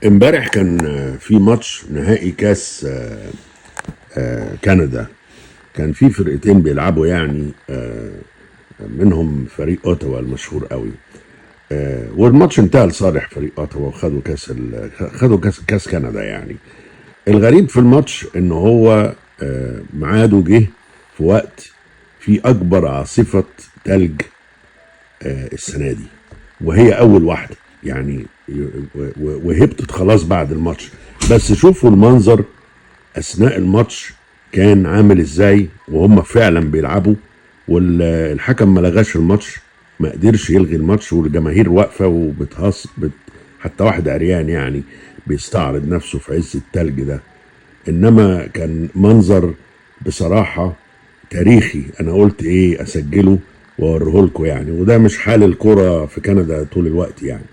امبارح كان في ماتش نهائي كاس كندا. كان في فرقتين بيلعبوا يعني منهم فريق اوتاوا المشهور قوي. والماتش انتهى لصالح فريق اوتاوا وخدوا خدوا كاس كندا يعني. الغريب في الماتش ان هو ميعاده جه في وقت في اكبر عاصفة تلج السنة دي، وهي اول واحدة يعني. وهبطت خلاص بعد الماتش. بس شوفوا المنظر اثناء الماتش كان عامل ازاي وهم فعلا بيلعبوا، والحكم ما لغاش الماتش، ما قدرش يلغي الماتش، والجماهير واقفه حتى واحد عريان يعني بيستعرض نفسه في عز التلج ده. انما كان منظر بصراحه تاريخي. انا قلت ايه اسجله واوريه لكم يعني، وده مش حال الكرة في كندا طول الوقت يعني.